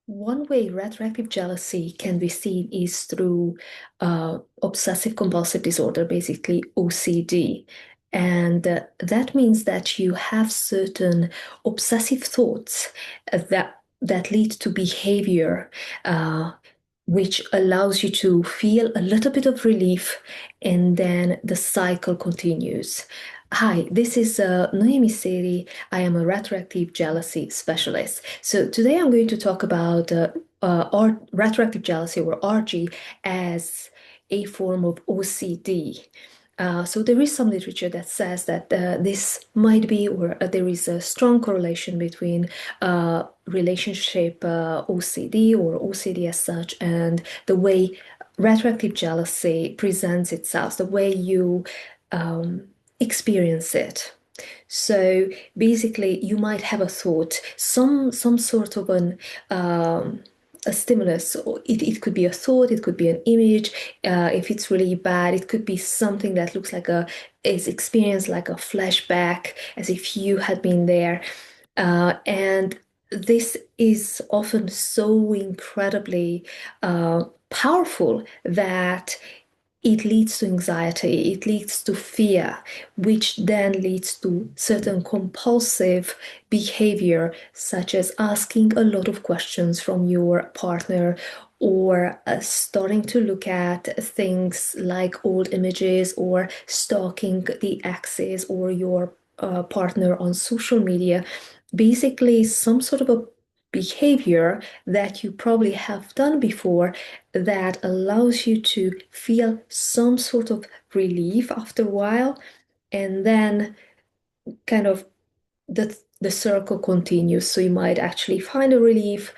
One way retroactive jealousy can be seen is through obsessive compulsive disorder, basically OCD. And that means that you have certain obsessive thoughts that lead to behavior, uh, which allows you to feel a little bit of relief, and then the cycle continues. Hi, this is Noemi Seri. I am a retroactive jealousy specialist. So today I'm going to talk about retroactive jealousy or RG as a form of OCD. So there is some literature that says that this might be, or there is a strong correlation between relationship OCD or OCD as such and the way retroactive jealousy presents itself, the way you experience it. So basically, you might have a thought, some sort of a stimulus. It could be a thought, it could be an image. If it's really bad, it could be something that looks like is experienced like a flashback, as if you had been there. And this is often so incredibly powerful that it leads to anxiety, it leads to fear, which then leads to certain compulsive behavior, such as asking a lot of questions from your partner or starting to look at things like old images or stalking the exes or your partner on social media. Basically, some sort of a behavior that you probably have done before that allows you to feel some sort of relief after a while, and then kind of the circle continues. So you might actually find a relief,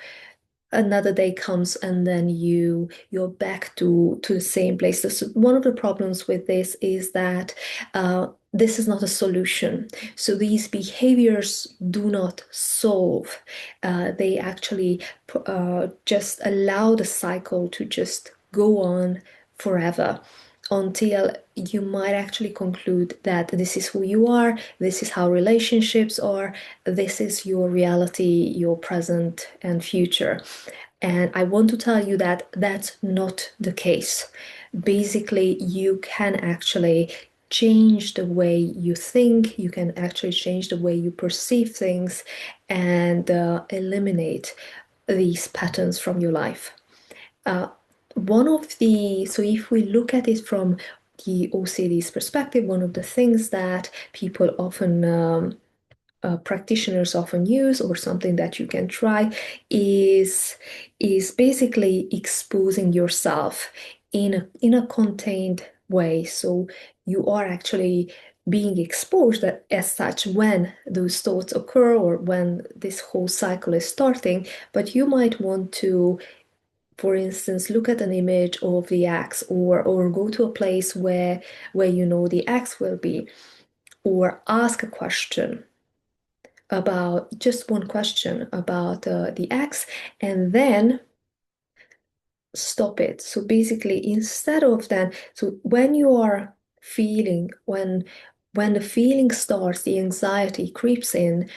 another day comes, and then you're back to the same place. So one of the problems with this is that this is not a solution. So these behaviors do not solve. They actually just allow the cycle to just go on forever until you might actually conclude that this is who you are, this is how relationships are, this is your reality, your present and future. And I want to tell you that that's not the case. Basically, you can actually change the way you think, you can actually change the way you perceive things and eliminate these patterns from your life. Uh, so if we look at it from the OCD's perspective, one of the things that people often practitioners often use, or something that you can try, is is basically exposing yourself in a contained way. So you are actually being exposed as such when those thoughts occur or when this whole cycle is starting. But you might want to, for instance, look at an image of the axe, or go to a place where you know the axe will be, or ask a question about just one question about the X, and then stop it. So basically, instead of then, so when you are feeling, when the feeling starts, the anxiety creeps in,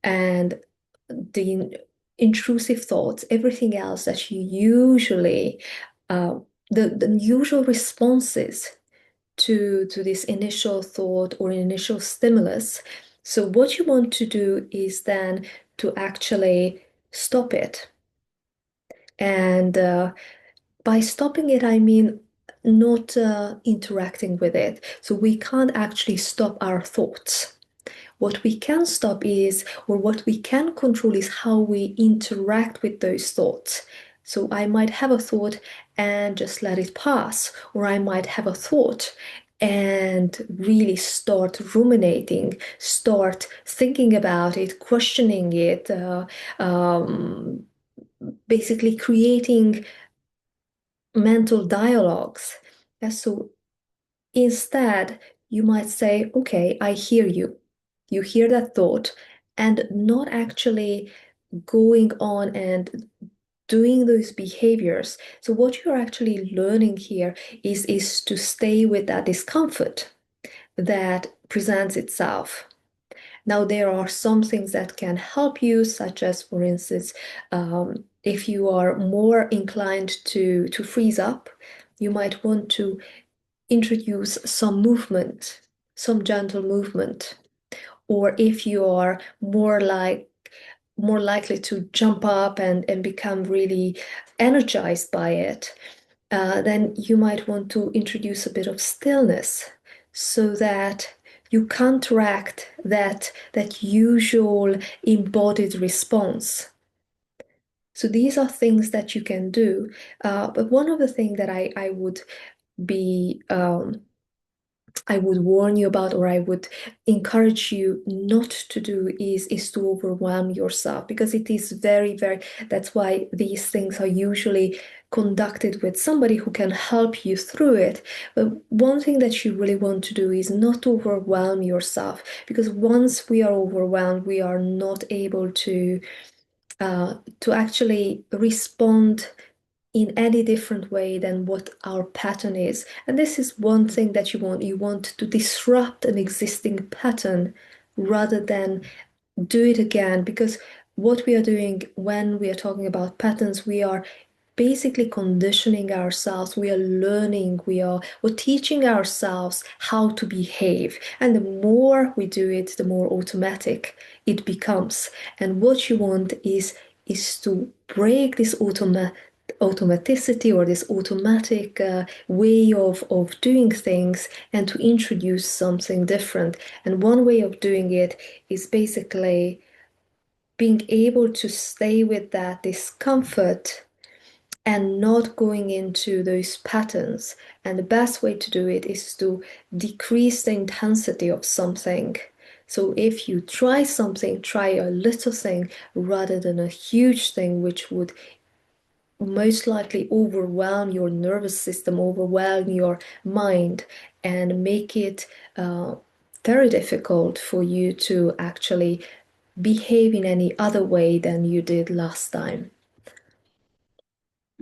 and the intrusive thoughts, everything else that you usually, uh, the usual responses to this initial thought or initial stimulus. So what you want to do is then to actually stop it. And by stopping it, I mean not interacting with it. So we can't actually stop our thoughts. What we can stop is, or what we can control is how we interact with those thoughts. So I might have a thought and just let it pass, or I might have a thought and really start ruminating, start thinking about it, questioning it, basically creating mental dialogues. And so instead, you might say, okay, I hear you. You hear that thought, and not actually going on and doing those behaviors. So what you're actually learning here is to stay with that discomfort that presents itself. Now, there are some things that can help you, such as, for instance, If you are more inclined to freeze up, you might want to introduce some movement, some gentle movement. Or if you are more likely to jump up and become really energized by it, then you might want to introduce a bit of stillness so that you counteract that usual embodied response. So these are things that you can do. But one of the things that I would be I would warn you about, or I would encourage you not to do, is to overwhelm yourself, because it is very, that's why these things are usually conducted with somebody who can help you through it. But one thing that you really want to do is not overwhelm yourself, because once we are overwhelmed, we are not able to actually respond in any different way than what our pattern is. And this is one thing that you want. You want to disrupt an existing pattern rather than do it again. Because what we are doing when we are talking about patterns, we are basically conditioning ourselves. We are learning, we're teaching ourselves how to behave. And the more we do it, the more automatic it becomes. And what you want is to break this automaticity, or this automatic way of doing things, and to introduce something different. And one way of doing it is basically being able to stay with that discomfort and not going into those patterns. And the best way to do it is to decrease the intensity of something. So if you try something, try a little thing rather than a huge thing, which would most likely overwhelm your nervous system, overwhelm your mind, and make it very difficult for you to actually behave in any other way than you did last time.